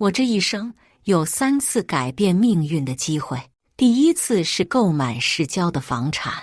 我这一生有3次改变命运的机会。第一次是购买市郊的房产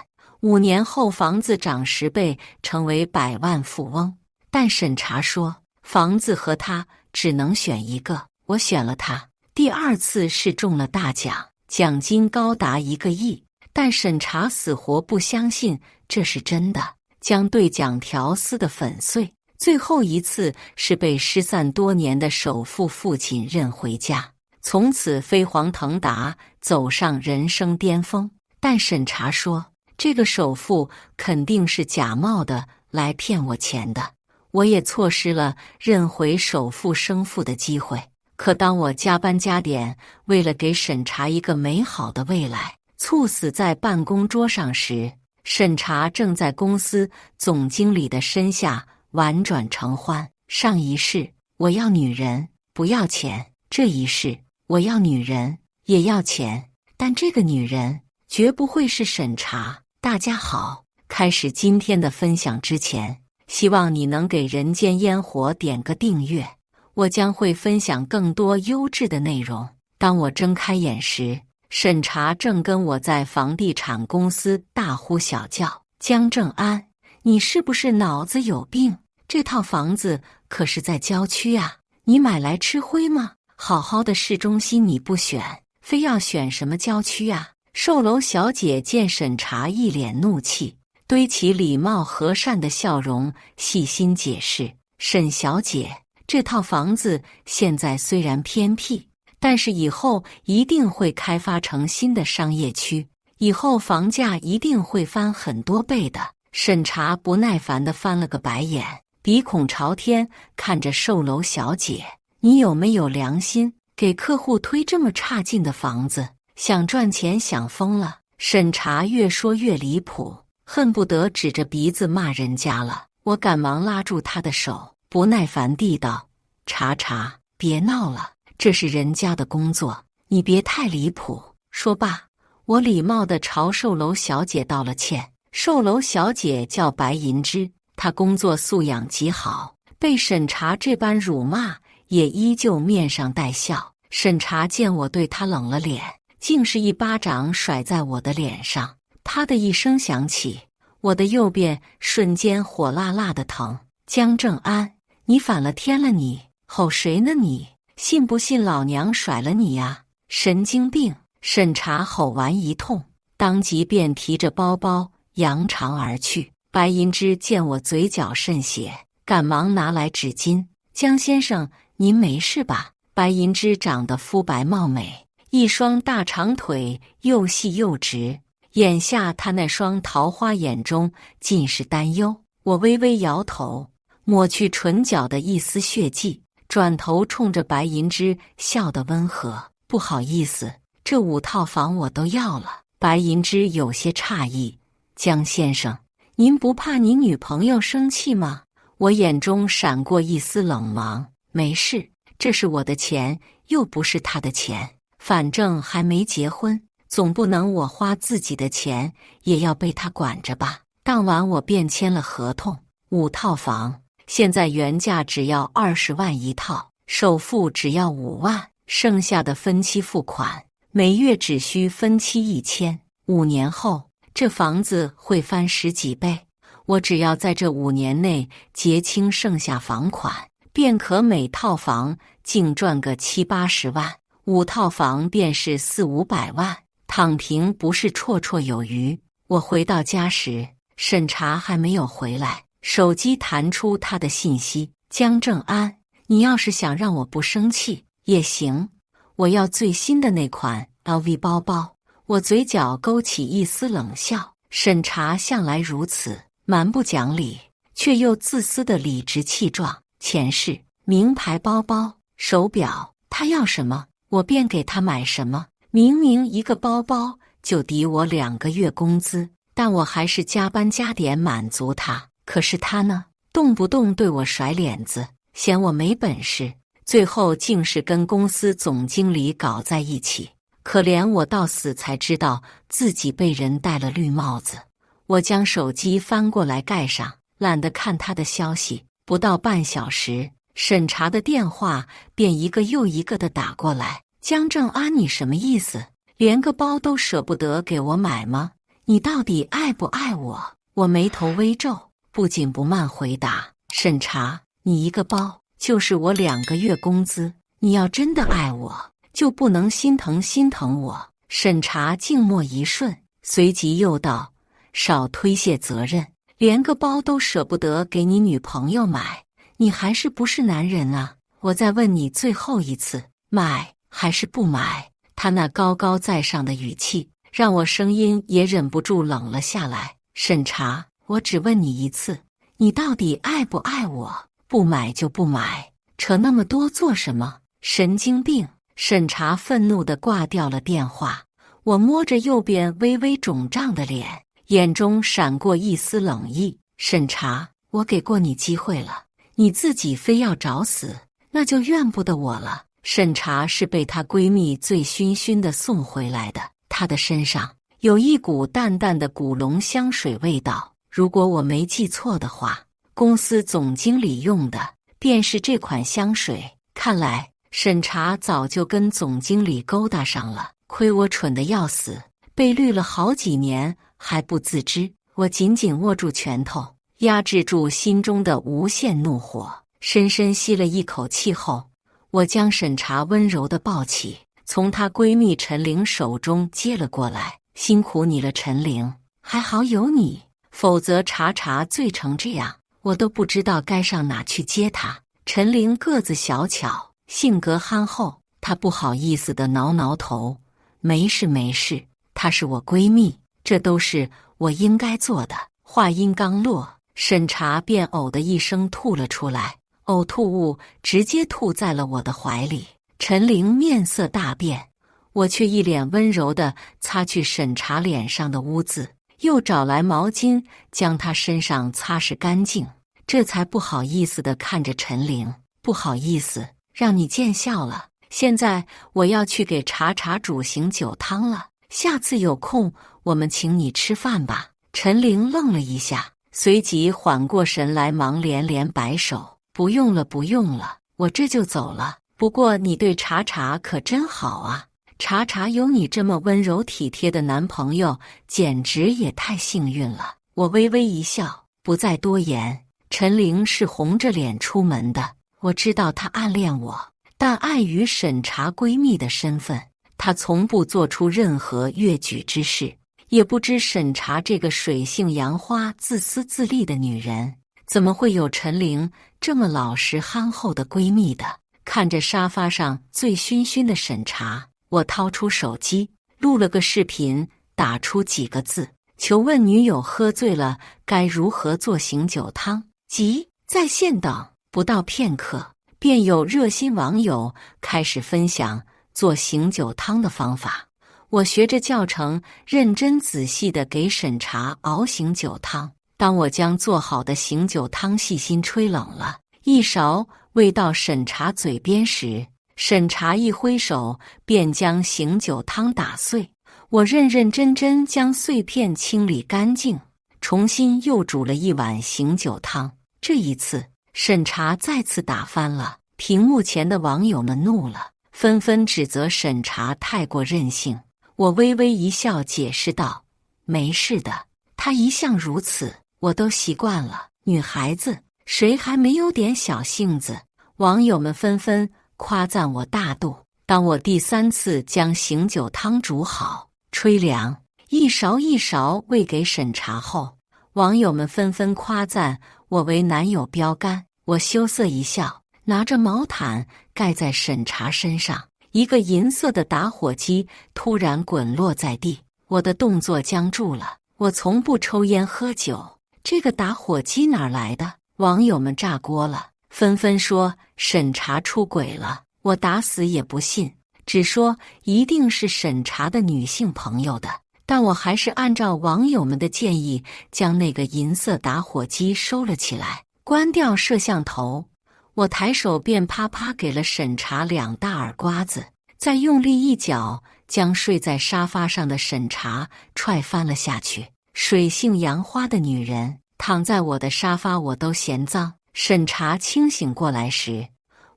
，5年后房子涨10倍，成为100万富翁。但审查说房子和他只能选一个，我选了他。第二次是中了大奖，奖金高达1个亿，但审查死活不相信这是真的，将兑奖条撕得粉碎。最后一次是被失散多年的首富父亲认回家，从此飞黄腾达，走上人生巅峰。但审查说这个首富肯定是假冒的，来骗我钱的。我也错失了认回首富生父的机会。可当我加班加点，为了给审查一个美好的未来，猝死在办公桌上时，审查正在公司总经理的身下婉转承欢。上一世我要女人不要钱，这一世我要女人也要钱，但这个女人绝不会是审查。大家好，开始今天的分享之前，希望你能给人间烟火点个订阅，我将会分享更多优质的内容。当我睁开眼时，审查正跟我在房地产公司大呼小叫：江正安，你是不是脑子有病？这套房子可是在郊区啊，你买来吃灰吗？好好的市中心你不选，非要选什么郊区啊？售楼小姐见审查一脸怒气，堆起礼貌和善的笑容，细心解释：沈小姐，这套房子现在虽然偏僻，但是以后一定会开发成新的商业区，以后房价一定会翻很多倍的。审查不耐烦地翻了个白眼，鼻孔朝天看着售楼小姐：你有没有良心？给客户推这么差劲的房子，想赚钱想疯了。审查越说越离谱，恨不得指着鼻子骂人家了。我赶忙拉住他的手，不耐烦地道：查查，别闹了，这是人家的工作，你别太离谱。说罢，我礼貌地朝售楼小姐道了歉。售楼小姐叫白银枝，她工作素养极好，被审查这般辱骂也依旧面上带笑。审查见我对她冷了脸，竟是一巴掌甩在我的脸上，啪的一声响起，我的右边瞬间火辣辣的疼。江正安，你反了天了你！吼谁呢你？信不信老娘甩了你呀？神经病！审查吼完一通，当即便提着包包扬长而去。白银枝见我嘴角渗血，赶忙拿来纸巾：江先生，您没事吧？白银枝长得肤白貌美，一双大长腿又细又直，眼下他那双桃花眼中尽是担忧。我微微摇头，抹去唇角的一丝血迹，转头冲着白银枝笑得温和：不好意思，这5套房我都要了。白银枝有些诧异：江先生，您不怕您女朋友生气吗？我眼中闪过一丝冷芒：没事，这是我的钱，又不是他的钱，反正还没结婚，总不能我花自己的钱也要被他管着吧。当晚我便签了合同，5套房，现在原价只要20万一套，首付只要5万，剩下的分期付款，每月只需分期1000，5年后这房子会翻10几倍，我只要在这5年内结清剩下房款，便可每套房净赚个70、80万，5套房便是400、500万，躺平不是绰绰有余。我回到家时，审查还没有回来，手机弹出他的信息：江正安，你要是想让我不生气也行，我要最新的那款 LV 包包。我嘴角勾起一丝冷笑，审查向来如此，蛮不讲理，却又自私的理直气壮。钱是名牌包包、手表，他要什么我便给他买什么。明明一个包包就抵我2个月工资，但我还是加班加点满足他。可是他呢，动不动对我甩脸子，嫌我没本事，最后竟是跟公司总经理搞在一起。可怜我到死才知道自己被人戴了绿帽子。我将手机翻过来盖上，懒得看他的消息。不到半小时，审查的电话便一个又一个的打过来。江正安，你什么意思？连个包都舍不得给我买吗？你到底爱不爱我？我眉头微皱，不紧不慢回答：审查，你一个包就是我2个月工资，你要真的爱我，就不能心疼我？审查静默一瞬，随即又道：少推卸责任，连个包都舍不得给你女朋友买，你还是不是男人啊？我再问你最后一次，买还是不买？他那高高在上的语气让我声音也忍不住冷了下来。审查，我只问你一次，你到底爱不爱我？不买就不买，扯那么多做什么？神经病！审查愤怒地挂掉了电话。我摸着右边微微肿胀的脸，眼中闪过一丝冷意。审查，我给过你机会了，你自己非要找死，那就怨不得我了。审查是被她闺蜜醉醺醺地送回来的，她的身上有一股淡淡的古龙香水味道。如果我没记错的话，公司总经理用的便是这款香水。看来审查早就跟总经理勾搭上了，亏我蠢得要死，被绿了好几年还不自知。我紧紧握住拳头，压制住心中的无限怒火，深深吸了一口气后，我将审查温柔地抱起，从她闺蜜陈玲手中接了过来。辛苦你了，陈玲，还好有你，否则查查醉成这样，我都不知道该上哪去接她。陈玲个子小巧，性格憨厚，她不好意思地挠挠头，没事没事，她是我闺蜜，这都是我应该做的。话音刚落，审查便呕的一声吐了出来，呕吐物直接吐在了我的怀里。陈玲面色大变，我却一脸温柔地擦去审查脸上的污渍，又找来毛巾将她身上擦拭干净，这才不好意思地看着陈玲：不好意思，让你见笑了。现在我要去给查查煮醒酒汤了，下次有空我们请你吃饭吧。陈玲愣了一下，随即缓过神来，忙连连摆手：不用了不用了，我这就走了。不过你对查查可真好啊，查查有你这么温柔体贴的男朋友，简直也太幸运了。我微微一笑，不再多言。陈玲是红着脸出门的，我知道她暗恋我，但碍于审查闺蜜的身份，她从不做出任何越矩之事。也不知审查这个水性杨花、自私自利的女人，怎么会有陈玲这么老实憨厚的闺蜜的。看着沙发上醉醺醺的审查，我掏出手机录了个视频，打出几个字：求问女友喝醉了该如何做醒酒汤。即在线等。不到片刻，便有热心网友开始分享做醒酒汤的方法。我学着教程，认真仔细地给审查熬醒酒汤。当我将做好的醒酒汤细心吹冷了，一勺喂到审查嘴边时，审查一挥手便将醒酒汤打碎。我认认真真将碎片清理干净，重新又煮了一碗醒酒汤。这一次审查再次打翻了，屏幕前的网友们怒了，纷纷指责审查太过任性。我微微一笑，解释道：没事的，她一向如此，我都习惯了。女孩子谁还没有点小性子？网友们纷纷夸赞我大度。当我第3次将醒酒汤煮好、吹凉，一勺一勺喂给审查后，网友们纷纷夸赞我为男友标杆。我羞涩一笑，拿着毛毯盖在审查身上。一个银色的打火机突然滚落在地，我的动作僵住了。我从不抽烟喝酒，这个打火机哪儿来的？网友们炸锅了，纷纷说审查出轨了。我打死也不信，只说一定是审查的女性朋友的。但我还是按照网友们的建议，将那个银色打火机收了起来，关掉摄像头。我抬手便啪啪给了审查2大耳刮子，再用力一脚将睡在沙发上的审查踹翻了下去。水性杨花的女人躺在我的沙发，我都嫌脏。审查清醒过来时，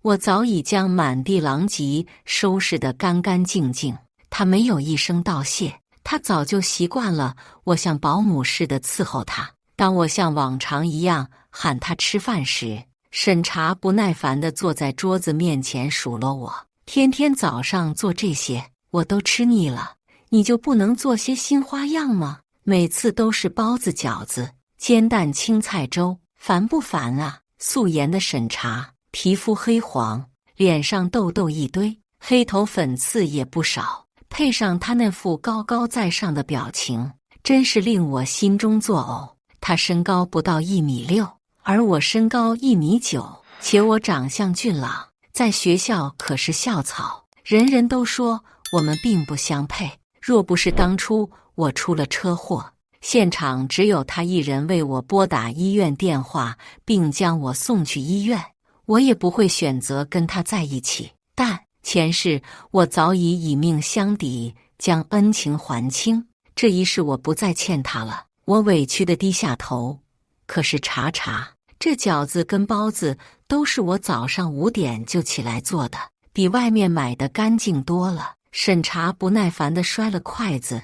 我早已将满地狼藉收拾得干干净净。他没有一声道谢，他早就习惯了我像保姆似的伺候他。当我像往常一样喊他吃饭时，审查不耐烦地坐在桌子面前数落我：天天早上做这些，我都吃腻了，你就不能做些新花样吗？每次都是包子、饺子、煎蛋、青菜粥，烦不烦啊？素颜的审查，皮肤黑黄，脸上痘痘一堆，黑头粉刺也不少，配上他那副高高在上的表情，真是令我心中作呕。他身高不到1.6米，而我身高1.9米，且我长相俊朗，在学校可是校草，人人都说我们并不相配。若不是当初我出了车祸，现场只有他一人为我拨打医院电话，并将我送去医院，我也不会选择跟他在一起。但前世我早已以命相抵，将恩情还清，这一世我不再欠他了。我委屈地低下头。可是查查，这饺子跟包子都是我早上5点就起来做的，比外面买的干净多了。审查不耐烦地摔了筷子，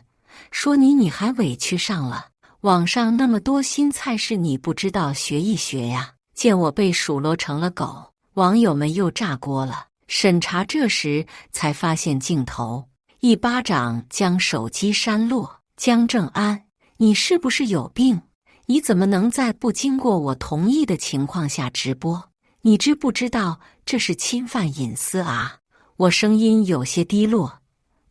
说你还委屈上了，网上那么多新菜式你不知道学一学呀。见我被数落成了狗，网友们又炸锅了。审查这时才发现镜头，一巴掌将手机扇落。江正安，你是不是有病？你怎么能在不经过我同意的情况下直播？你知不知道这是侵犯隐私啊？我声音有些低落。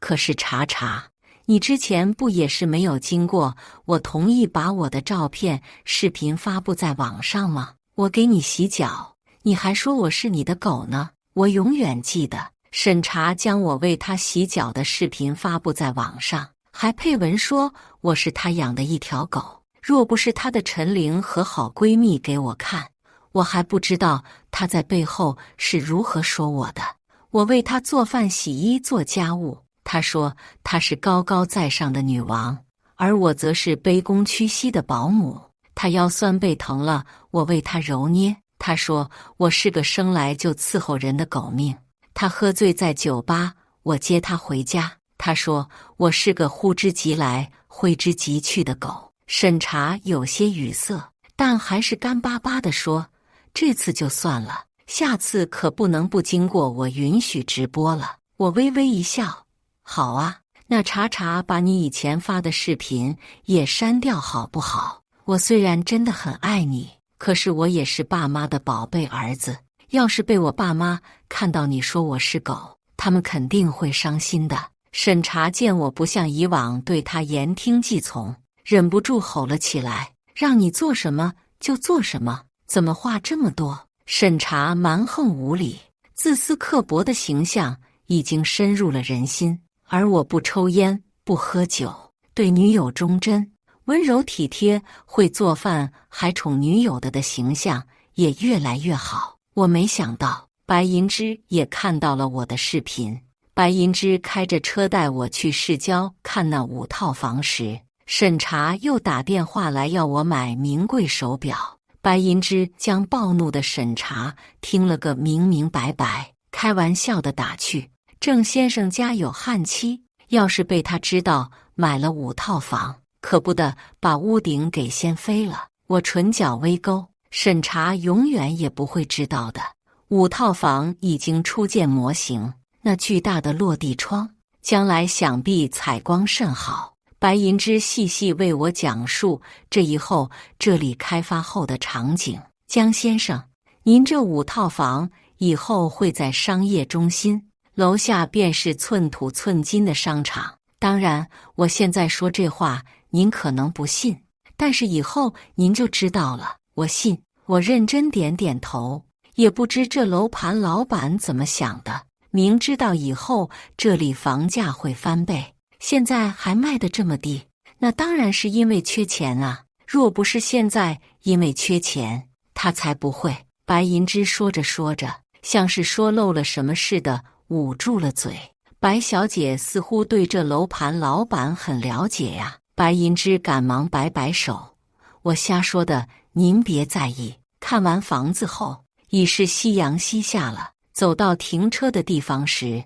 可是查查，你之前不也是没有经过我同意把我的照片、视频发布在网上吗？我给你洗脚，你还说我是你的狗呢。我永远记得，审查将我为他洗脚的视频发布在网上，还配文说我是他养的一条狗。若不是他的陈玲和好闺蜜给我看，我还不知道他在背后是如何说我的。我为他做饭、洗衣、做家务，他说他是高高在上的女王，而我则是卑躬屈膝的保姆。他腰酸背疼了，我为他揉捏，他说我是个生来就伺候人的狗命。他喝醉在酒吧，我接他回家，他说我是个呼之即来挥之即去的狗。审查有些语塞，但还是干巴巴地说，这次就算了，下次可不能不经过我允许直播了。我微微一笑，好啊，那查查把你以前发的视频也删掉好不好？我虽然真的很爱你，可是我也是爸妈的宝贝儿子，要是被我爸妈看到你说我是狗，他们肯定会伤心的。审查见我不像以往对他言听计从，忍不住吼了起来，让你做什么就做什么，怎么话这么多？审查蛮横无理、自私刻薄的形象已经深入了人心，而我不抽烟不喝酒，对女友忠贞、温柔体贴，会做饭还宠女友的形象也越来越好。我没想到白银之也看到了我的视频。白银之开着车带我去市郊看那5套房时，审查又打电话来要我买名贵手表。白银之将暴怒的审查听了个明明白白，开玩笑的打趣：郑先生家有悍妻，要是被他知道买了5套房，可不得把屋顶给掀飞了。我唇角微勾，审查永远也不会知道的，5套房已经初见模型，那巨大的落地窗，将来想必采光甚好。白银之细细为我讲述这以后这里开发后的场景。江先生，您这5套房以后会在商业中心，楼下便是寸土寸金的商场。当然，我现在说这话您可能不信，但是以后您就知道了。我信。我认真点点头。也不知这楼盘老板怎么想的，明知道以后这里房价会翻倍，现在还卖得这么低，那当然是因为缺钱啊。若不是现在因为缺钱，他才不会。白银之说着说着，像是说漏了什么似的，捂住了嘴。白小姐似乎对这楼盘老板很了解呀。白银之赶忙摆摆手，我瞎说的，您别在意。看完房子后，已是夕阳西下了。走到停车的地方时，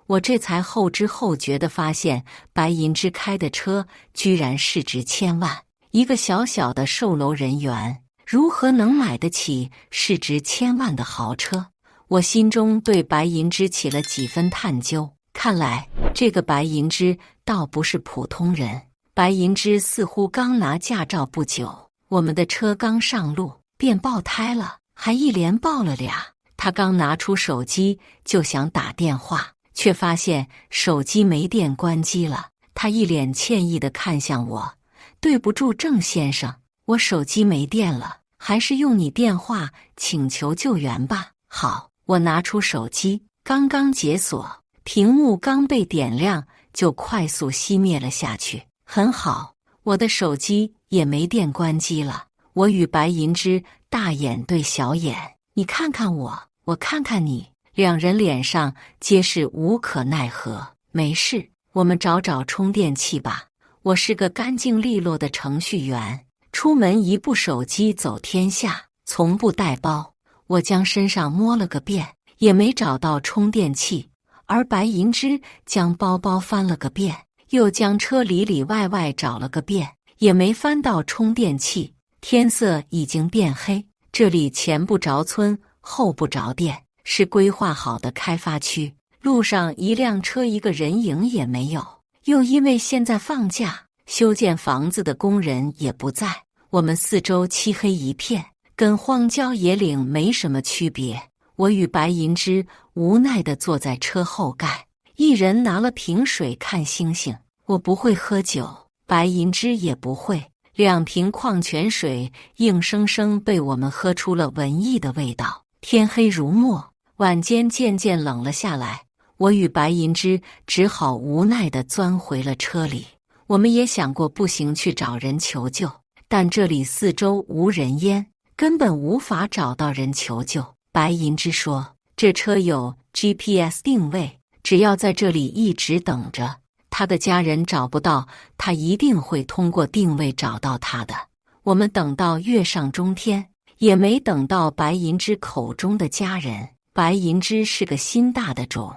我这才后知后觉地发现，白银之开的车居然市值千万。一个小小的售楼人员，如何能买得起市值千万的豪车？我心中对白银之起了几分探究。看来这个白银之倒不是普通人。白银之似乎刚拿驾照不久，我们的车刚上路便爆胎了，还一连爆了俩。他刚拿出手机就想打电话，却发现手机没电关机了。他一脸歉意地看向我：“对不住，郑先生，我手机没电了，还是用你电话请求救援吧。”好，我拿出手机，刚刚解锁，屏幕刚被点亮就快速熄灭了下去。很好，我的手机也没电关机了。我与白银之大眼对小眼，你看看我，我看看你，两人脸上皆是无可奈何。没事，我们找充电器吧。我是个干净利落的程序员，出门一部手机走天下，从不带包。我将身上摸了个遍，也没找到充电器，而白银之将包包翻了个遍，又将车里外找了个遍，也没翻到充电器。天色已经变黑，这里前不着村后不着店，是规划好的开发区，路上一辆车一个人影也没有。又因为现在放假，修建房子的工人也不在，我们四周漆黑一片，跟荒郊野岭没什么区别。我与白银之无奈地坐在车后盖，一人拿了瓶水看星星。我不会喝酒，白银之也不会，两瓶矿泉水硬生生被我们喝出了文艺的味道。天黑如墨，晚间渐渐冷了下来，我与白银之只好无奈地钻回了车里。我们也想过步行去找人求救，但这里四周无人烟，根本无法找到人求救。白银之说，这车有 GPS 定位，只要在这里一直等着，他的家人找不到，他一定会通过定位找到他的。我们等到月上中天，也没等到白银之口中的家人。白银之是个心大的种，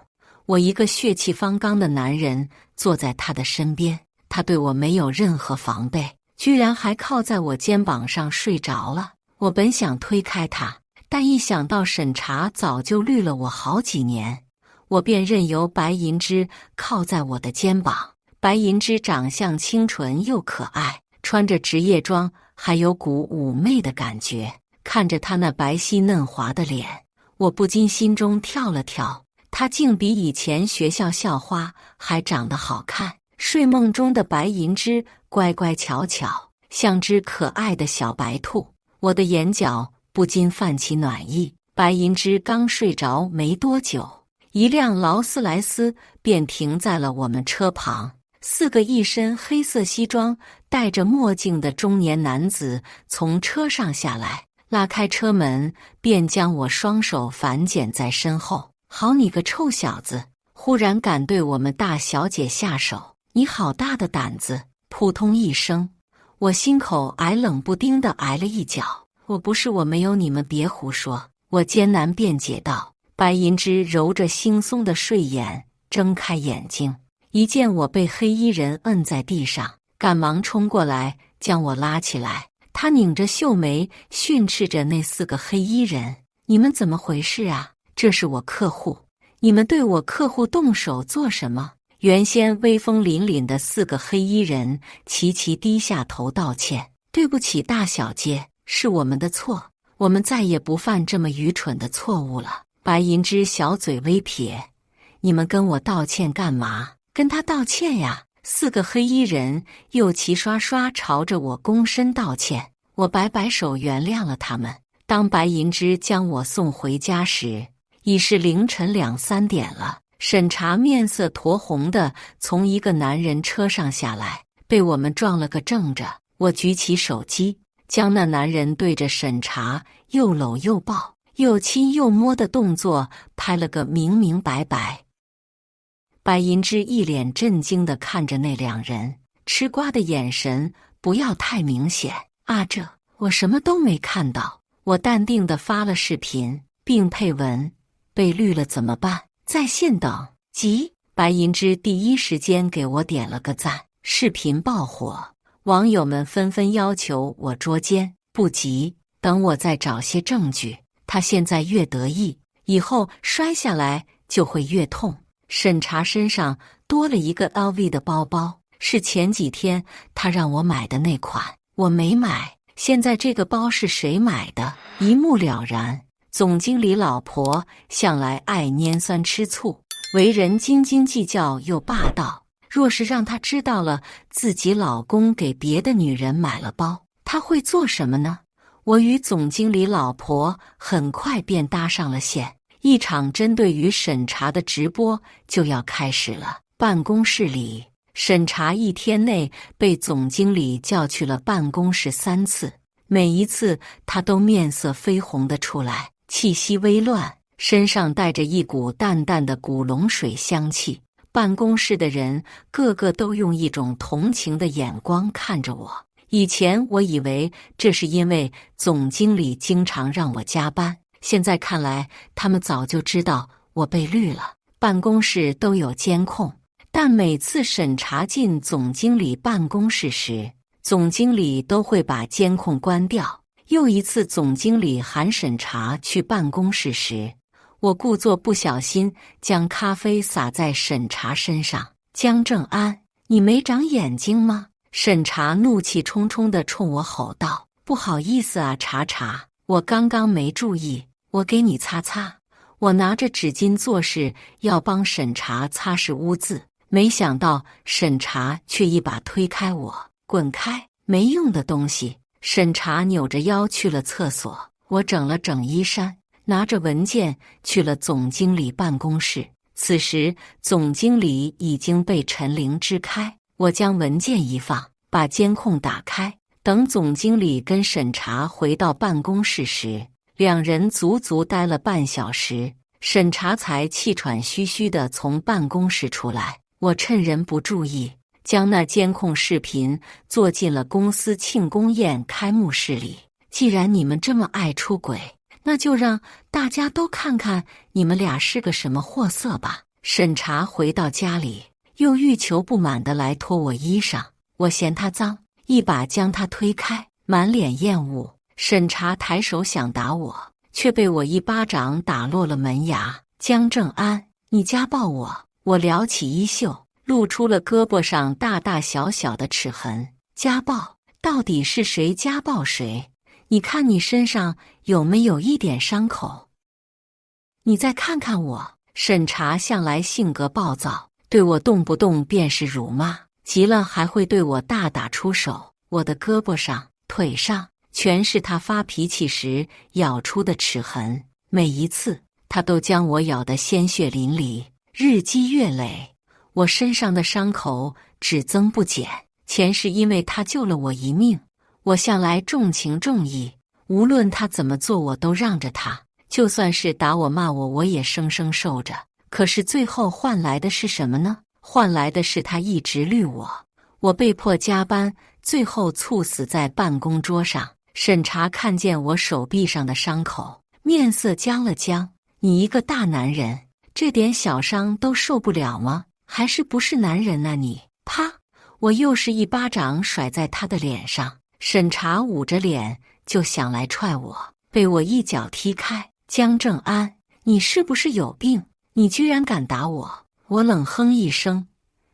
我一个血气方刚的男人坐在他的身边，他对我没有任何防备，居然还靠在我肩膀上睡着了。我本想推开他，但一想到审查早就绿了我好几年，我便任由白银之靠在我的肩膀。白银之长相清纯又可爱，穿着职业装，还有股妩媚的感觉。看着他那白皙嫩滑的脸，我不禁心中跳了跳。他竟比以前学校校花还长得好看。睡梦中的白银之乖乖巧巧，像只可爱的小白兔。我的眼角不禁泛起暖意。白银之刚睡着没多久，一辆劳斯莱斯便停在了我们车旁。四个一身黑色西装、戴着墨镜的中年男子从车上下来，拉开车门，便将我双手反剪在身后。好你个臭小子，忽然敢对我们大小姐下手，你好大的胆子！扑通一声，我心口挨冷不丁地挨了一脚。我不是，我没有，你们别胡说！我艰难辩解道。白银之揉着惺忪的睡眼，睁开眼睛，一见我被黑衣人摁在地上，赶忙冲过来将我拉起来。他拧着秀眉训斥着那四个黑衣人：“你们怎么回事啊？这是我客户，你们对我客户动手做什么？”原先威风凛凛的四个黑衣人齐齐低下头道歉：“对不起，大小姐，是我们的错，我们再也不犯这么愚蠢的错误了。”白银之小嘴微撇：“你们跟我道歉干嘛？跟他道歉呀！”四个黑衣人又齐刷刷朝着我躬身道歉。我摆摆手原谅了他们。当白银之将我送回家时，已是凌晨2、3点了。审查面色酡红的从一个男人车上下来，被我们撞了个正着。我举起手机，将那男人对着审查又搂又抱、又亲又摸的动作拍了个明明白白。白银之一脸震惊地看着那两人，吃瓜的眼神不要太明显啊！我什么都没看到。我淡定地发了视频，并配文：被绿了怎么办？在线等。急！白银之第一时间给我点了个赞，视频爆火，网友们纷纷要求我捉奸。不急，等我再找些证据。他现在越得意，以后摔下来就会越痛。审查身上多了一个 LV 的包包，是前几天他让我买的那款，我没买。现在这个包是谁买的？一目了然。总经理老婆向来爱拈酸吃醋，为人斤斤计较又霸道。若是让她知道了自己老公给别的女人买了包，她会做什么呢？我与总经理老婆很快便搭上了线，一场针对于审查的直播就要开始了。办公室里，审查一天内被总经理叫去了办公室3次，每一次他都面色绯红的出来，气息微乱，身上带着一股淡淡的古龙水香气。办公室的人个个都用一种同情的眼光看着我。以前我以为这是因为总经理经常让我加班，现在看来他们早就知道我被绿了。办公室都有监控，但每次审查进总经理办公室时，总经理都会把监控关掉。又一次总经理喊审查去办公室时，我故作不小心将咖啡洒在审查身上。江正安，你没长眼睛吗？审查怒气冲冲地冲我吼道：不好意思啊，查查，我刚刚没注意，我给你擦擦。我拿着纸巾作势要帮审查擦拭污渍，没想到审查却一把推开我：滚开，没用的东西。审查扭着腰去了厕所，我整了整衣衫，拿着文件去了总经理办公室。此时总经理已经被陈灵支开，我将文件一放，把监控打开。等总经理跟审查回到办公室时，两人足足待了半小时，审查才气喘吁吁地从办公室出来。我趁人不注意，将那监控视频做进了公司庆功宴开幕式里。既然你们这么爱出轨，那就让大家都看看你们俩是个什么货色吧。审查回到家里，又欲求不满地来脱我衣裳，我嫌他脏，一把将他推开，满脸厌恶。审查抬手想打我，却被我一巴掌打落了门牙。江正安，你家暴我！我撩起衣袖，露出了胳膊上大大小小的齿痕。家暴？到底是谁家暴谁？你看你身上有没有一点伤口？你再看看我。审查向来性格暴躁，对我动不动便是辱骂，急了还会对我大打出手。我的胳膊上、腿上全是他发脾气时咬出的齿痕，每一次他都将我咬得鲜血淋漓。日积月累，我身上的伤口只增不减。前是因为他救了我一命，我向来重情重义，无论他怎么做我都让着他，就算是打我骂我，我也生生受着。可是最后换来的是什么呢？换来的是他一直绿我，我被迫加班，最后猝死在办公桌上。审查看见我手臂上的伤口，面色僵了僵。你一个大男人，这点小伤都受不了吗？还是不是男人啊你？啪！我又是一巴掌甩在他的脸上。审查捂着脸就想来踹我，被我一脚踢开。江正安，你是不是有病？你居然敢打我！我冷哼一声，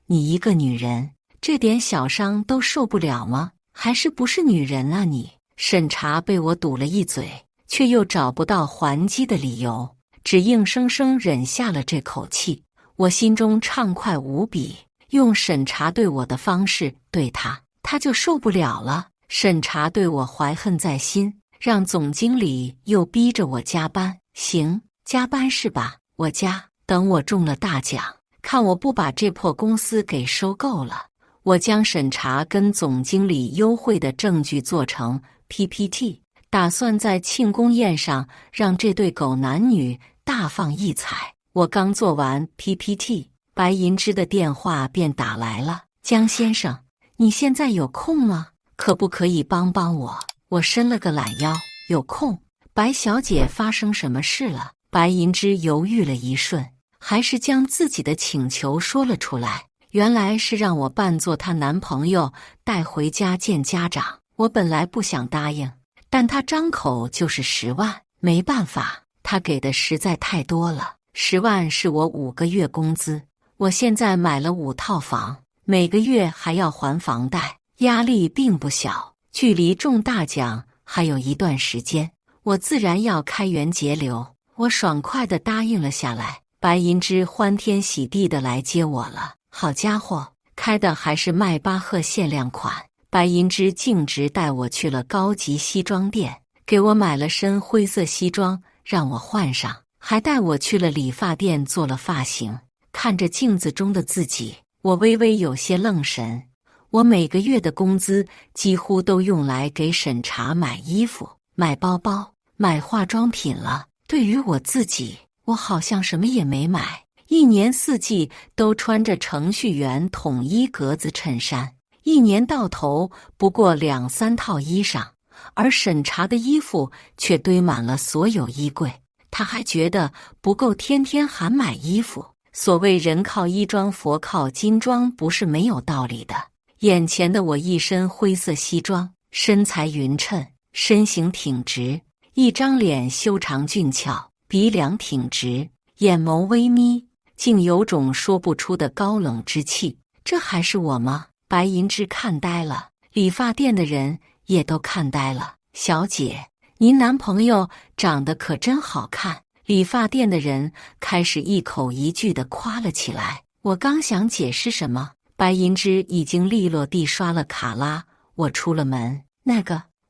你一个女人，这点小伤都受不了吗？还是不是女人啊你？审查被我堵了一嘴，却又找不到还击的理由，只硬生生忍下了这口气。我心中畅快无比，用审查对我的方式对他，他就受不了了。审查对我怀恨在心，让总经理又逼着我加班。行，加班是吧？我加，等我中了大奖，看我不把这破公司给收购了。我将审查跟总经理幽会的证据做成 PPT， 打算在庆功宴上让这对狗男女大放异彩。我刚做完 PPT， 白银之的电话便打来了。江先生，你现在有空吗？可不可以帮帮我？我伸了个懒腰。有空。白小姐，发生什么事了？白银之犹豫了一瞬，还是将自己的请求说了出来。原来是让我扮作她男朋友带回家见家长。我本来不想答应，但他张口就是10万，没办法，他给的实在太多了。10万是我5个月工资，我现在买了5套房，每个月还要还房贷，压力并不小。距离中大奖还有一段时间，我自然要开源节流。我爽快地答应了下来。白银之欢天喜地地来接我了。好家伙，开的还是迈巴赫限量款。白银之径直带我去了高级西装店，给我买了身灰色西装让我换上，还带我去了理发店做了发型。看着镜子中的自己，我微微有些愣神。我每个月的工资几乎都用来给审查买衣服、买包包、买化妆品了。对于我自己，我好像什么也没买，一年四季都穿着程序员统一格子衬衫，一年到头不过2、3套衣裳，而审查的衣服却堆满了所有衣柜。他还觉得不够，天天喊买衣服。所谓人靠衣装，佛靠金装，不是没有道理的。眼前的我一身灰色西装，身材匀称，身形挺直，一张脸修长俊俏，鼻梁挺直，眼眸微眯，竟有种说不出的高冷之气。这还是我吗？白银之看呆了，理发店的人也都看呆了。小姐，您男朋友长得可真好看。理发店的人开始一口一句地夸了起来。我刚想解释什么，白银之已经利落地刷了卡拉。我出了门。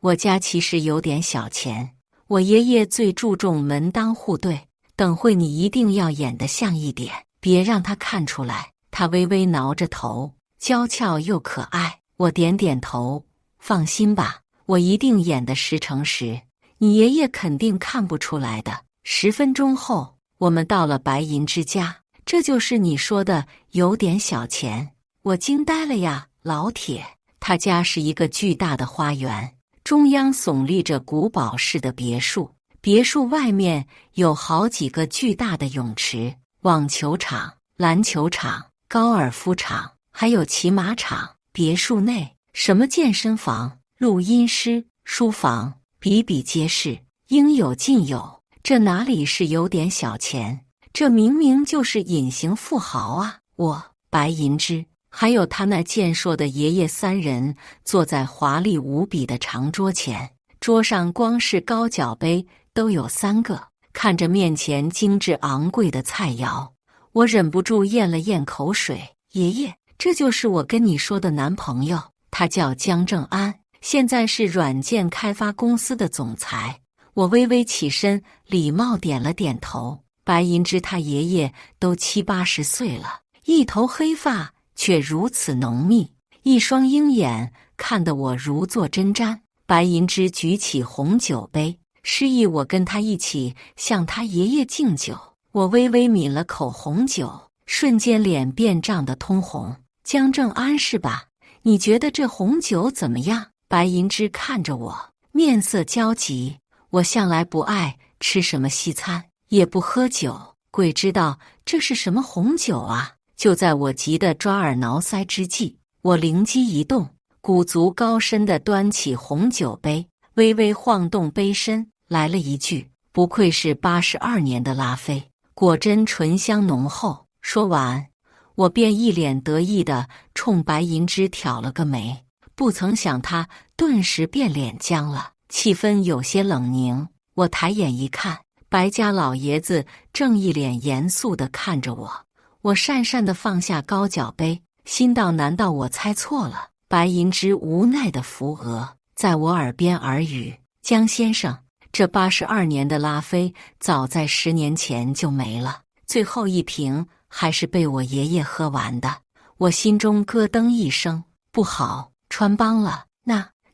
我家其实有点小钱，我爷爷最注重门当户对，等会你一定要演得像一点，别让他看出来。他微微挠着头，娇俏又可爱。我点点头，放心吧，我一定演得10成10，你爷爷肯定看不出来的。10分钟后，我们到了白银之家。这就是你说的有点小钱？我惊呆了呀，老铁，他家是一个巨大的花园，中央耸立着古堡式的别墅，别墅外面有好几个巨大的泳池、网球场、篮球场、高尔夫场，还有骑马场。别墅内什么健身房、录音室、书房，比比皆是，应有尽有。这哪里是有点小钱，这明明就是隐形富豪啊！我、白银之还有他那健硕的爷爷3人坐在华丽无比的长桌前，桌上光是高脚杯都有3个。看着面前精致昂贵的菜肴，我忍不住咽了咽口水。爷爷，这就是我跟你说的男朋友，他叫姜正安，现在是软件开发公司的总裁。我微微起身，礼貌点了点头。白银之他爷爷都70、80岁了，一头黑发却如此浓密，一双鹰眼看得我如坐针毡。白银之举起红酒杯，示意我跟他一起向他爷爷敬酒。我微微抿了口红酒，瞬间脸变涨得通红。姜正安是吧？你觉得这红酒怎么样？白银之看着我，面色焦急。我向来不爱吃什么西餐，也不喝酒，鬼知道这是什么红酒啊！就在我急得抓耳挠腮之际，我灵机一动，鼓足高深地端起红酒杯，微微晃动杯身，来了一句：不愧是82年的拉菲，果真醇香浓厚。说完，我便一脸得意地冲白银之挑了个眉，不曾想他顿时变脸僵了。气氛有些冷凝，我抬眼一看，白家老爷子正一脸严肃地看着我。我讪讪地放下高脚杯，心道：难道我猜错了？白银之无奈地扶额，在我耳边耳语：姜先生，这82年的拉菲早在10年前就没了，最后一瓶还是被我爷爷喝完的。我心中咯噔一声，不好，穿帮了。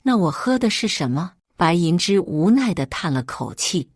那我喝的是什么？白银之无奈地叹了口气，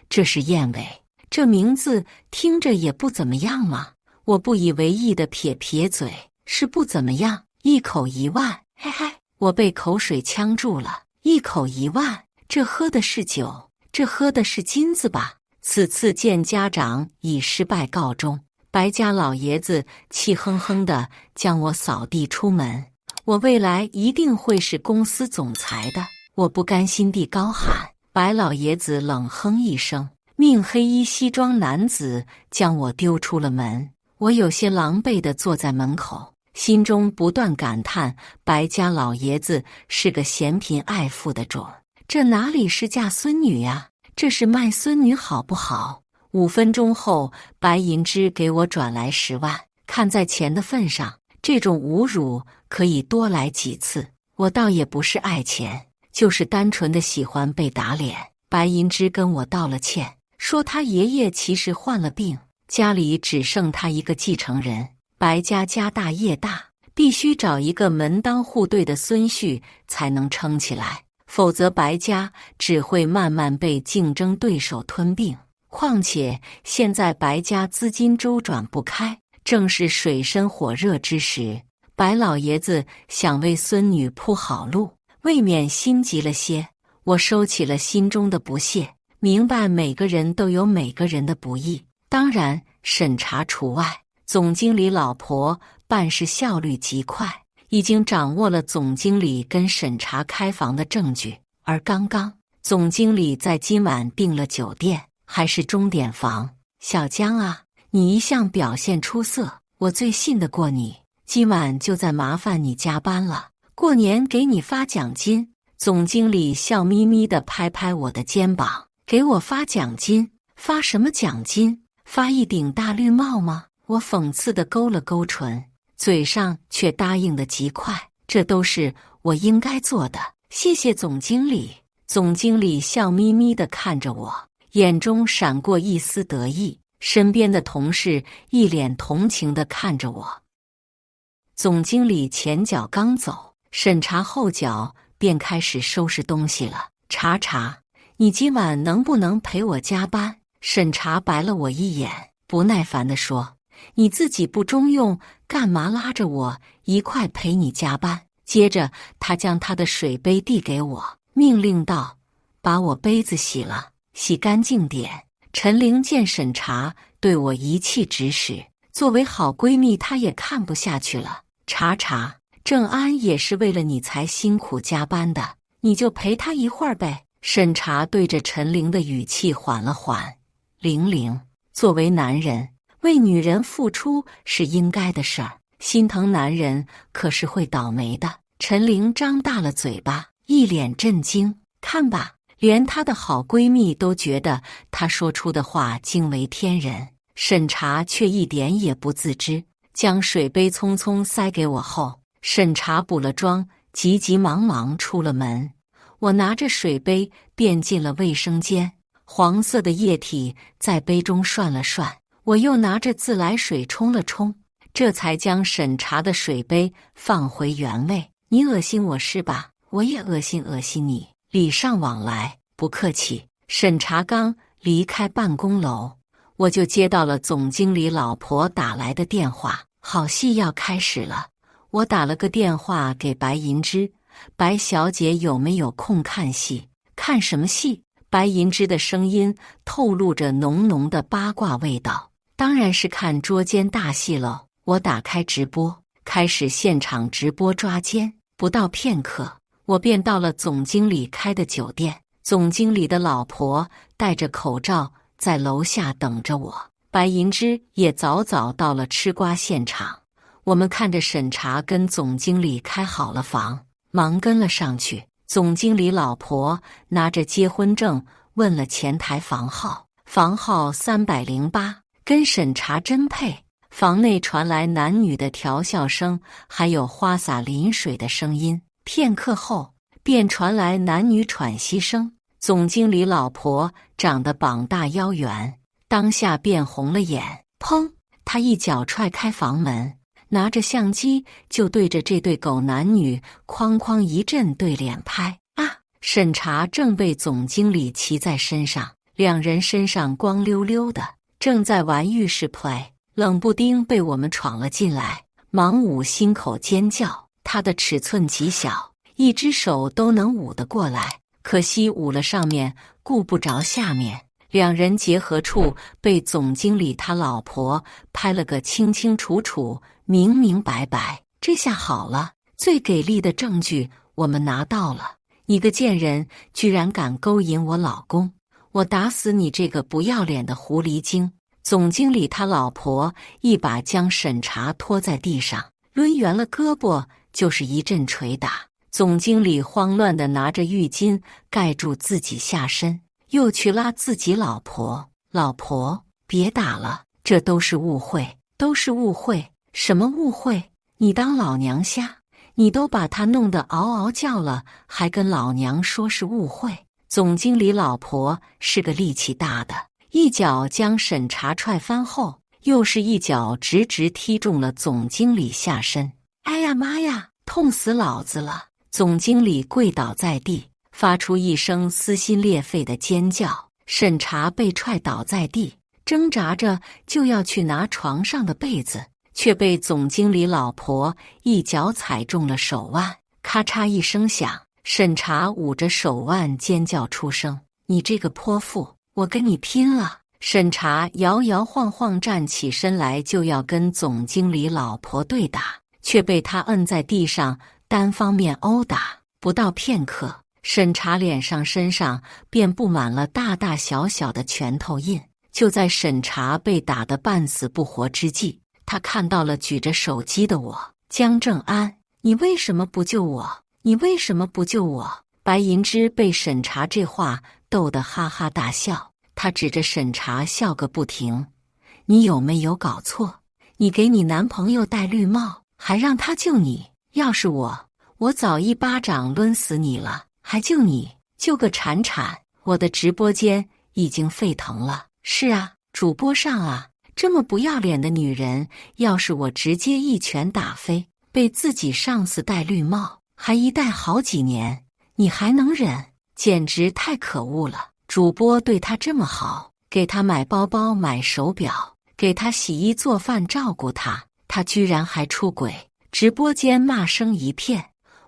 这是燕尾，这名字听着也不怎么样嘛。我不以为意地撇撇嘴，是不怎么样，一口1万，嘿嘿，我被口水呛住了。一口1万，这喝的是酒，这喝的是金子吧？此次见家长以失败告终，白家老爷子气哼哼地将我扫地出门。我未来一定会是公司总裁的，我不甘心地高喊。白老爷子冷哼一声，命黑衣西装男子将我丢出了门。我有些狼狈地坐在门口，心中不断感叹白家老爷子是个嫌贫爱富的种，这哪里是嫁孙女呀，这是卖孙女好不好？5分钟后，白银枝给我转来10万，看在钱的份上，这种侮辱可以多来几次。我倒也不是爱钱，就是单纯的喜欢被打脸。白银枝跟我道了歉，说他爷爷其实患了病，家里只剩他一个继承人。白家家大业大，必须找一个门当户对的孙婿才能撑起来，否则白家只会慢慢被竞争对手吞并。况且现在白家资金周转不开，正是水深火热之时，白老爷子想为孙女铺好路，未免心急了些。我收起了心中的不屑，明白每个人都有每个人的不易，当然审查除外。总经理老婆办事效率极快，已经掌握了总经理跟审查开房的证据，而刚刚总经理在今晚订了酒店，还是钟点房。小江啊，你一向表现出色，我最信得过你，今晚就再麻烦你加班了，过年给你发奖金。总经理笑眯眯地拍拍我的肩膀，给我发奖金？发什么奖金？发一顶大绿帽吗？我讽刺地勾了勾唇，嘴上却答应得极快，这都是我应该做的，谢谢总经理。总经理笑眯眯地看着我，眼中闪过一丝得意，身边的同事一脸同情地看着我。总经理前脚刚走，审查后脚便开始收拾东西了。查查，你今晚能不能陪我加班？审查白了我一眼，不耐烦地说，你自己不中用，干嘛拉着我一块陪你加班？接着他将他的水杯递给我，命令道，把我杯子洗了，洗干净点。陈玲见审查对我一气指使，作为好闺蜜她也看不下去了。查查，郑安也是为了你才辛苦加班的，你就陪他一会儿呗。审查对着陈玲的语气缓了缓，玲玲，作为男人，为女人付出是应该的事儿，心疼男人可是会倒霉的。陈玲张大了嘴巴，一脸震惊，看吧，连她的好闺蜜都觉得她说出的话惊为天人。审查却一点也不自知，将水杯匆匆塞给我后，审查补了妆，急急忙忙出了门。我拿着水杯便进了卫生间，黄色的液体在杯中涮了涮，我又拿着自来水冲了冲，这才将审查的水杯放回原位。你恶心我是吧？我也恶心你，礼尚往来，不客气。审查刚离开办公楼，我就接到了总经理老婆打来的电话，好戏要开始了。我打了个电话给白银枝，白小姐有没有空看戏？看什么戏？白银枝的声音透露着浓浓的八卦味道。当然是看捉奸大戏喽！我打开直播，开始现场直播抓奸。不到片刻，我便到了总经理开的酒店。总经理的老婆戴着口罩在楼下等着我，白银枝也早早到了吃瓜现场。我们看着审查跟总经理开好了房，忙跟了上去。总经理老婆拿着结婚证问了前台房号，房号308，跟审查真配。房内传来男女的调笑声，还有花洒淋水的声音。片刻后，便传来男女喘息声。总经理老婆长得膀大腰圆，当下便红了眼。砰！他一脚踹开房门，拿着相机就对着这对狗男女哐哐一阵对脸拍。啊！审查正被总经理骑在身上，两人身上光溜溜的，正在玩浴室 play。冷不丁被我们闯了进来，忙捂心口尖叫。他的尺寸极小，一只手都能捂得过来，可惜捂了上面，顾不着下面。两人结合处被总经理他老婆拍了个清清楚楚、明明白白。这下好了，最给力的证据我们拿到了。你个贱人，居然敢勾引我老公！我打死你这个不要脸的狐狸精！总经理他老婆一把将审查拖在地上，抡圆了胳膊就是一阵捶打。总经理慌乱地拿着浴巾盖住自己下身，又去拉自己老婆：“老婆，别打了，这都是误会，都是误会。什么误会？你当老娘瞎？你都把他弄得嗷嗷叫了，还跟老娘说是误会？”总经理老婆是个力气大的，一脚将审查踹翻后，又是一脚直直踢中了总经理下身。哎呀妈呀，痛死老子了！总经理跪倒在地，发出一声撕心裂肺的尖叫。审查被踹倒在地，挣扎着就要去拿床上的被子，却被总经理老婆一脚踩中了手腕，咔嚓一声响。审查捂着手腕尖叫出声：“你这个泼妇，我跟你拼了！”审查摇摇晃晃站起身来，就要跟总经理老婆对打，却被他摁在地上单方面殴打。不到片刻，审查脸上身上便布满了大大小小的拳头印。就在审查被打得半死不活之际，他看到了举着手机的我。江正安，你为什么不救我？你为什么不救我？白银枝被审查这话逗得哈哈大笑，他指着审查笑个不停。你有没有搞错？你给你男朋友戴绿帽，还让他救你？要是我早一巴掌抡死你了，还救你？救个铲铲！我的直播间已经沸腾了。是啊，主播上啊，这么不要脸的女人，要是我直接一拳打飞，被自己上司戴绿帽，还一戴好几年，你还能忍？简直太可恶了！主播对他这么好，给他买包包买手表，给他洗衣做饭照顾他，他居然还出轨！直播间骂声一片。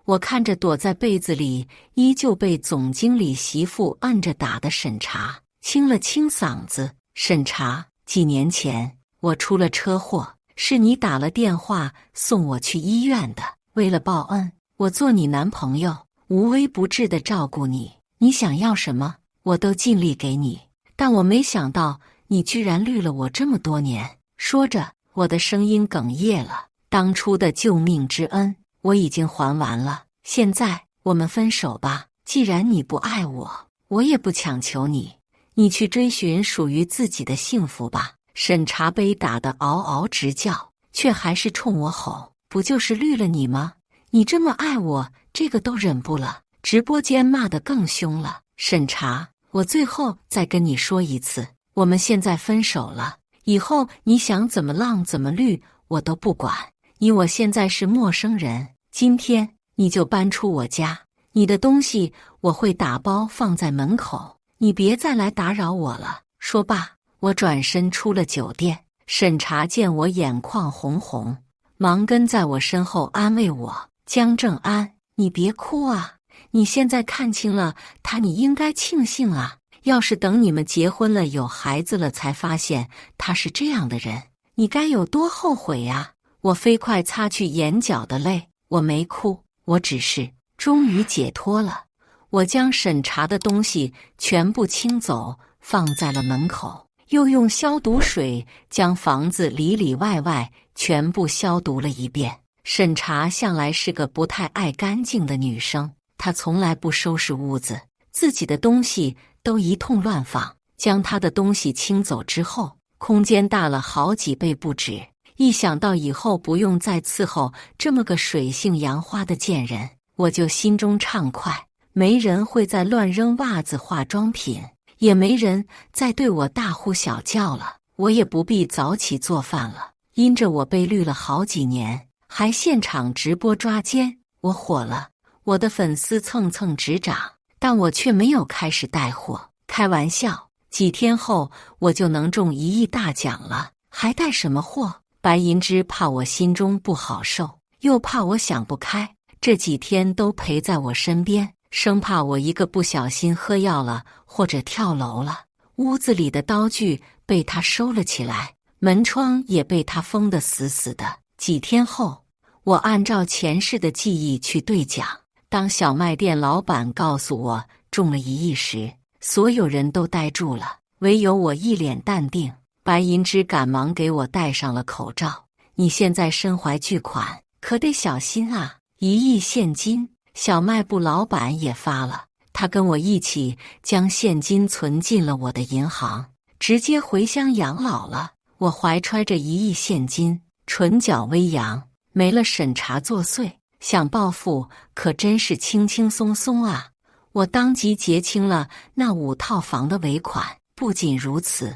我看着躲在被子里依旧被总经理媳妇按着打的审查，清了清嗓子：“审查，几年前我出了车祸，是你打了电话送我去医院的。为了报恩，我做你男朋友，无微不至地照顾你，你想要什么我都尽力给你。但我没想到你居然绿了我这么多年。”说着，我的声音哽咽了。当初的救命之恩我已经还完了，现在我们分手吧。既然你不爱我，我也不强求你，你去追寻属于自己的幸福吧。审查被打得嗷嗷直叫，却还是冲我吼：“不就是绿了你吗？你这么爱我，这个都忍不了。”直播间骂得更凶了：“审查，我最后再跟你说一次，我们现在分手了，以后你想怎么浪怎么绿我都不管。你我现在是陌生人，今天你就搬出我家，你的东西我会打包放在门口，你别再来打扰我了。”说罢，我转身出了酒店。审查见我眼眶红红，忙跟在我身后安慰我：“江正安，你别哭啊，你现在看清了他，你应该庆幸啊。要是等你们结婚了有孩子了才发现他是这样的人，你该有多后悔呀！”我飞快擦去眼角的泪，我没哭，我只是终于解脱了。我将审查的东西全部清走，放在了门口，又用消毒水将房子里里外外全部消毒了一遍。审查向来是个不太爱干净的女生，她从来不收拾屋子，自己的东西都一通乱放。将她的东西清走之后，空间大了好几倍不止。一想到以后不用再伺候这么个水性杨花的贱人，我就心中畅快。没人会再乱扔袜子化妆品，也没人再对我大呼小叫了，我也不必早起做饭了。因着我被绿了好几年，还现场直播抓奸，我火了，我的粉丝蹭蹭直涨，但我却没有开始带货。开玩笑，几天后我就能中1亿大奖了，还带什么货？白银枝怕我心中不好受，又怕我想不开，这几天都陪在我身边，生怕我一个不小心喝药了或者跳楼了。屋子里的刀具被他收了起来，门窗也被他封得死死的。几天后，我按照前世的记忆去兑奖。当小卖店老板告诉我中了1亿时，所有人都呆住了，唯有我一脸淡定。白银之赶忙给我戴上了口罩。你现在身怀巨款，可得小心啊！1亿现金，小卖部老板也发了，他跟我一起将现金存进了我的银行，直接回乡养老了。我怀揣着1亿现金，唇角微扬，没了审查作祟，想报复可真是轻轻松松啊！我当即结清了那5套房的尾款。不仅如此，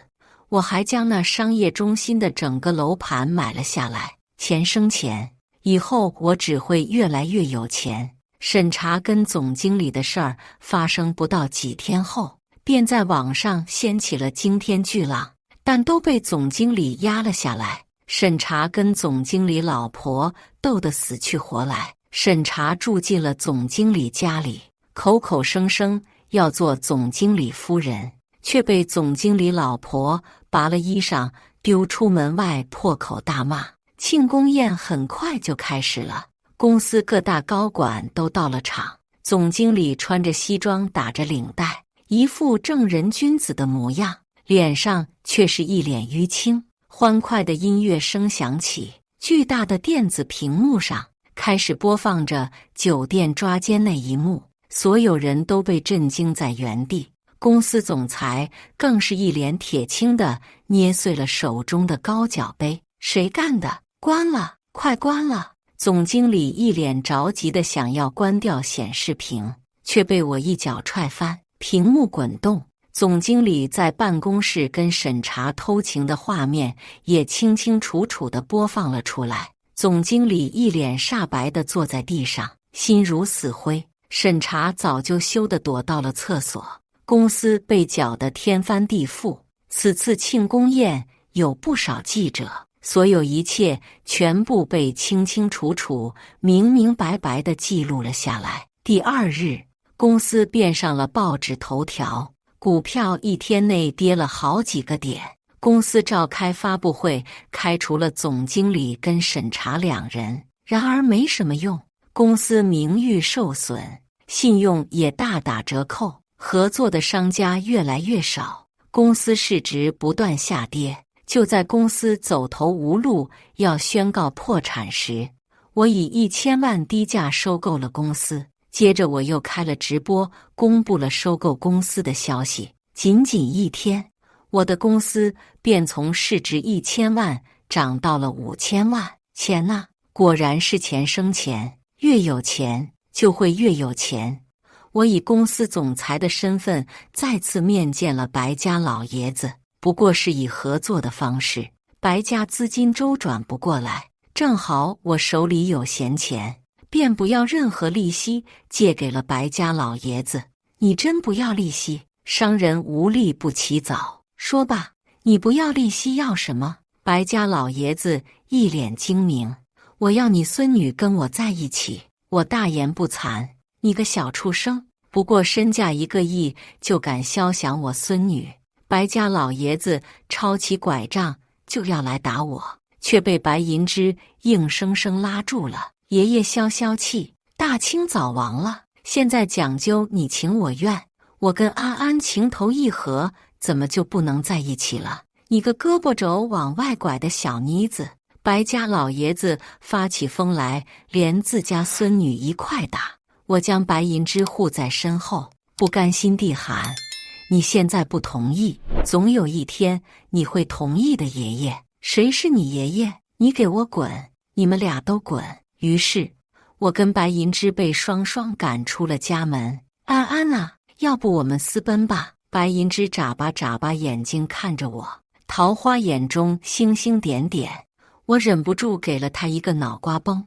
我还将那商业中心的整个楼盘买了下来。钱生钱，以后我只会越来越有钱。审查跟总经理的事儿发生不到几天后，便在网上掀起了惊天巨浪，但都被总经理压了下来。审查跟总经理老婆斗得死去活来，审查住进了总经理家里，口口声声要做总经理夫人，却被总经理老婆拔了衣裳丢出门外，破口大骂。庆功宴很快就开始了，公司各大高管都到了场。总经理穿着西装，打着领带，一副正人君子的模样，脸上却是一脸淤青。欢快的音乐声响起，巨大的电子屏幕上开始播放着酒店抓奸那一幕，所有人都被震惊在原地。公司总裁更是一脸铁青地捏碎了手中的高脚杯。谁干的？关了，快关了！总经理一脸着急地想要关掉显示屏，却被我一脚踹翻，屏幕滚动。总经理在办公室跟审查偷情的画面也清清楚楚地播放了出来。总经理一脸煞白地坐在地上，心如死灰。审查早就羞得躲到了厕所。公司被搅得天翻地覆。此次庆功宴有不少记者，所有一切全部被清清楚楚、明明白白地记录了下来。第2日，公司便上了报纸头条，股票1天内跌了好几个点。公司召开发布会，开除了总经理跟审查2人。然而没什么用，公司名誉受损，信用也大打折扣，合作的商家越来越少，公司市值不断下跌。就在公司走投无路要宣告破产时，我以1000万低价收购了公司。接着我又开了直播，公布了收购公司的消息。仅仅1天，我的公司便从市值1000万涨到了5000万。钱呐，果然是钱生钱，越有钱就会越有钱。我以公司总裁的身份再次面见了白家老爷子，不过是以合作的方式。白家资金周转不过来，正好我手里有闲钱，便不要任何利息，借给了白家老爷子。你真不要利息？商人无利不起早。说吧，你不要利息要什么？白家老爷子一脸精明。我要你孙女跟我在一起。我大言不惭。你个小畜生，不过身价1个亿就敢肖想我孙女？白家老爷子抄起拐杖就要来打我，却被白银之硬生生拉住了。爷爷消消气，大清早亡了，现在讲究你情我愿，我跟安安情投意合，怎么就不能在一起了？你个胳膊肘往外拐的小妮子！白家老爷子发起疯来，连自家孙女一块打。我将白银之护在身后，不甘心地喊：你现在不同意，总有一天你会同意的，爷爷。谁是你爷爷？你给我滚！你们俩都滚！于是我跟白银之被双双赶出了家门。安安啊，要不我们私奔吧？白银之眨巴眨巴眼睛看着我，桃花眼中星星点点。我忍不住给了他一个脑瓜崩。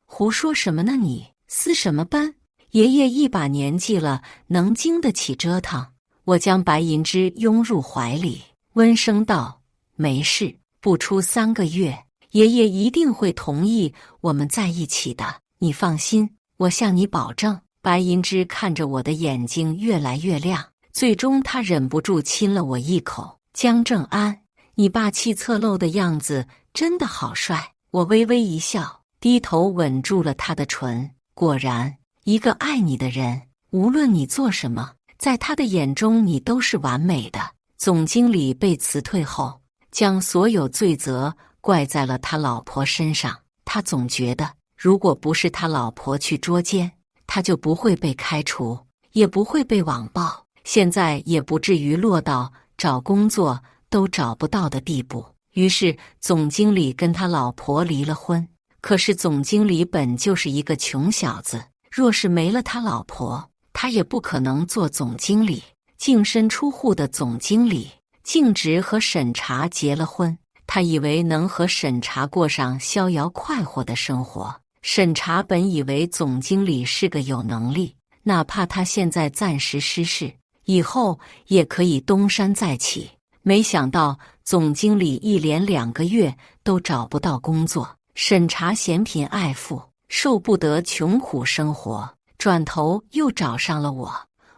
胡说什么呢你？私什么奔？爷爷一把年纪了，能经得起折腾？我将白银之拥入怀里，温声道：没事，不出3个月，爷爷一定会同意我们在一起的，你放心，我向你保证。白银枝看着我的眼睛越来越亮，最终他忍不住亲了我一口。江正安，你霸气侧漏的样子真的好帅。我微微一笑，低头吻住了他的唇。果然，一个爱你的人，无论你做什么，在他的眼中你都是完美的。总经理被辞退后，将所有罪责怪在了他老婆身上。他总觉得，如果不是他老婆去捉奸，他就不会被开除，也不会被网暴，现在也不至于落到找工作都找不到的地步。于是总经理跟他老婆离了婚。可是总经理本就是一个穷小子，若是没了他老婆，他也不可能做总经理。净身出户的总经理径直和审查结了婚，他以为能和审查过上逍遥快活的生活。审查本以为总经理是个有能力，哪怕他现在暂时失势，以后也可以东山再起。没想到总经理一连2个月都找不到工作，审查嫌贫爱富，受不得穷苦生活，转头又找上了我。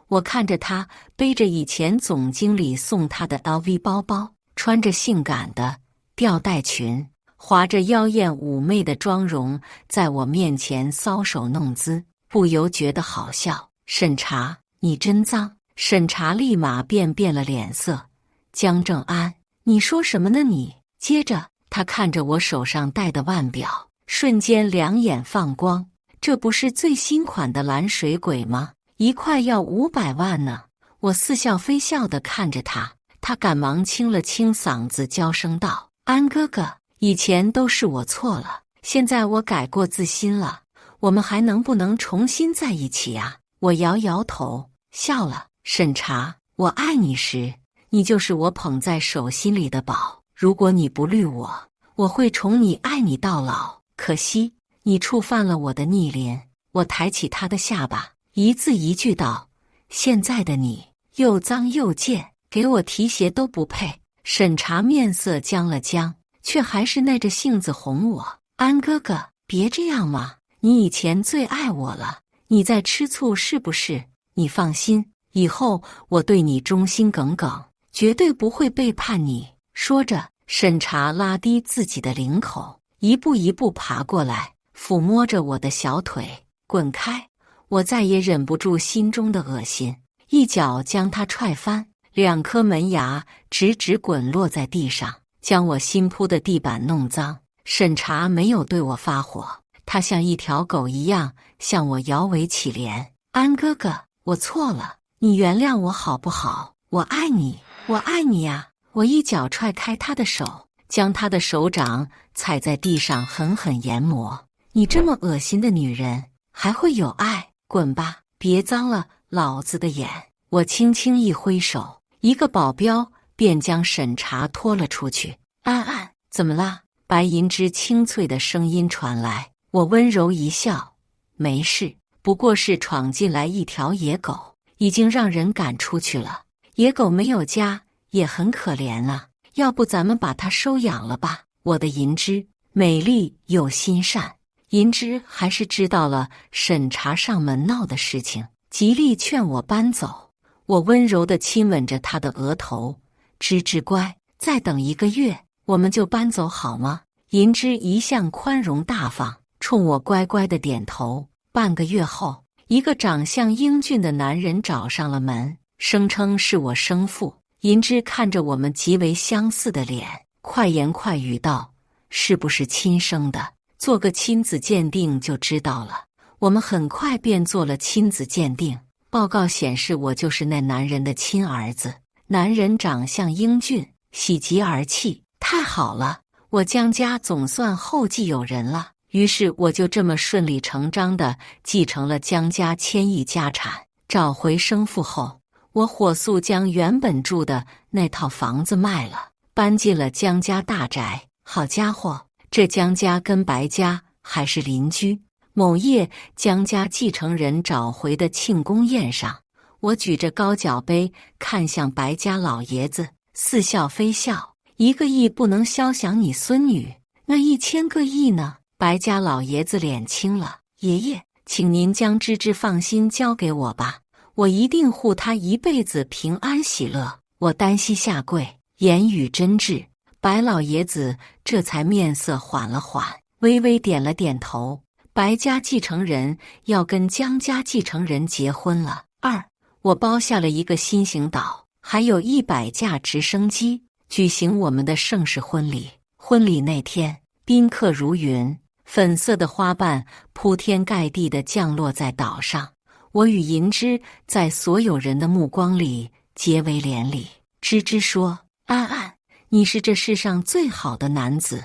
我看着他背着以前总经理送他的 LV 包包，穿着性感的吊带裙，划着妖艳妩媚的妆容，在我面前搔首弄姿，不由觉得好笑。审查，你真脏！审查立马便变了脸色。江正安，你说什么呢你？接着他看着我手上戴的腕表，瞬间两眼放光。这不是最新款的蓝水鬼吗？一块要500万呢！我似笑非笑地看着他，他赶忙清了清嗓子，娇声道：“安哥哥，以前都是我错了，现在我改过自新了，我们还能不能重新在一起啊？”我摇摇头，笑了。审查，我爱你时，你就是我捧在手心里的宝。如果你不绿我，我会宠你爱你到老。可惜，你触犯了我的逆鳞。我抬起他的下巴，一字一句道：“现在的你又脏又贱，给我提鞋都不配。”审查面色僵了僵，却还是耐着性子哄我：“安哥哥，别这样嘛，你以前最爱我了，你在吃醋是不是？你放心，以后我对你忠心耿耿，绝对不会背叛你。”说着，审查拉低自己的领口，一步一步爬过来，抚摸着我的小腿。滚开！我再也忍不住心中的恶心，一脚将他踹翻，2颗门牙直直滚落在地上，将我新铺的地板弄脏。审查没有对我发火，他像一条狗一样向我摇尾乞怜：“安哥哥，我错了，你原谅我好不好？我爱你，我爱你呀！”我一脚踹开他的手，将他的手掌踩在地上狠狠研磨。你这么恶心的女人，还会有爱？滚吧，别脏了老子的眼！我轻轻一挥手，一个保镖便将审查拖了出去。安安，怎么啦？白银枝清脆的声音传来。我温柔一笑，没事，不过是闯进来一条野狗，已经让人赶出去了。野狗没有家，也很可怜啊，要不咱们把它收养了吧？我的银枝美丽又心善。银枝还是知道了审查上门闹的事情，极力劝我搬走。我温柔地亲吻着他的额头，吱吱乖，再等1个月，我们就搬走好吗？银枝一向宽容大方，冲我乖乖地点头。半个月后，一个长相英俊的男人找上了门，声称是我生父。银枝看着我们极为相似的脸，快言快语道：“是不是亲生的？做个亲子鉴定就知道了。”我们很快便做了亲子鉴定，报告显示我就是那男人的亲儿子。男人长相英俊，喜极而泣：“太好了，我江家总算后继有人了。”于是我就这么顺理成章地继承了江家千亿家产。找回生父后，我火速将原本住的那套房子卖了，搬进了江家大宅。好家伙，这江家跟白家还是邻居。某夜，江家继承人找回的庆功宴上，我举着高脚杯看向白家老爷子，似笑非笑：“1个亿不能肖想你孙女，那1000个亿呢？”白家老爷子脸青了：“爷爷，请您将芝芝放心交给我吧，我一定护她一辈子平安喜乐。我单膝下跪，言语真挚，白老爷子这才面色缓了缓，微微点了点头。白家继承人要跟江家继承人结婚了。二，我包下了一个新型岛，还有100架直升机，举行我们的盛世婚礼。婚礼那天，宾客如云，粉色的花瓣铺天盖地地降落在岛上。我与银枝在所有人的目光里结为连理。芝芝说：“安安，你是这世上最好的男子，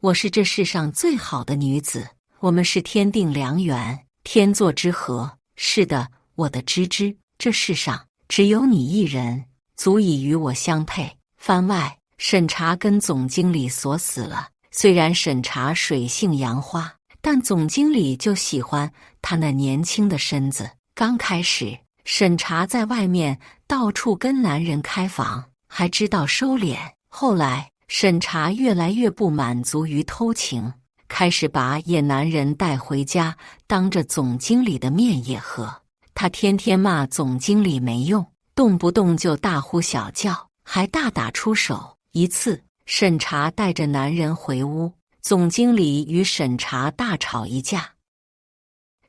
我是这世上最好的女子，我们是天定良缘，天作之合。是的，我的芝芝，这世上只有你一人，足以与我相配。”番外，审查跟总经理锁死了。虽然审查水性杨花，但总经理就喜欢他那年轻的身子。刚开始，审查在外面到处跟男人开房，还知道收敛。后来，审查越来越不满足于偷情，开始把野男人带回家，当着总经理的面也喝。他天天骂总经理没用，动不动就大呼小叫，还大打出手。一次，审查带着男人回屋，总经理与审查大吵一架，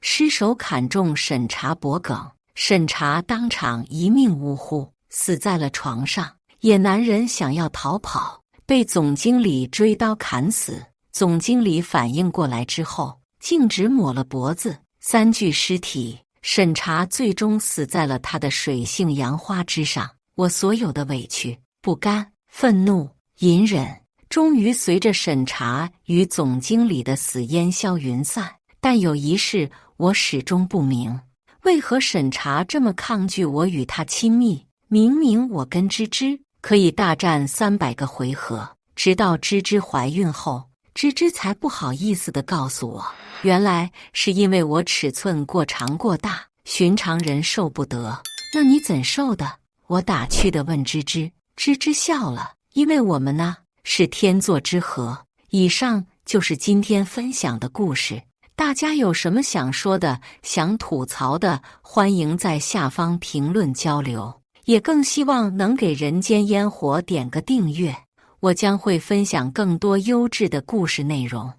失手砍中审查脖颈，审查当场一命呜呼，死在了床上。野男人想要逃跑，被总经理追刀砍死。总经理反应过来之后，径直抹了脖子。3具尸体，审查最终死在了他的水性杨花之上。我所有的委屈、不甘、愤怒、隐忍，终于随着审查与总经理的死烟消云散。但有一事我始终不明，为何审查这么抗拒我与他亲密？明明我跟芝芝可以大战300个回合，直到芝芝怀孕后，芝芝才不好意思地告诉我，原来是因为我尺寸过长过大，寻常人受不得。那你怎受的？我打趣地问芝芝。芝芝笑了，因为我们呢是天作之合。以上就是今天分享的故事，大家有什么想说的、想吐槽的，欢迎在下方评论交流，也更希望能给人间烟火点个订阅，我将会分享更多优质的故事内容。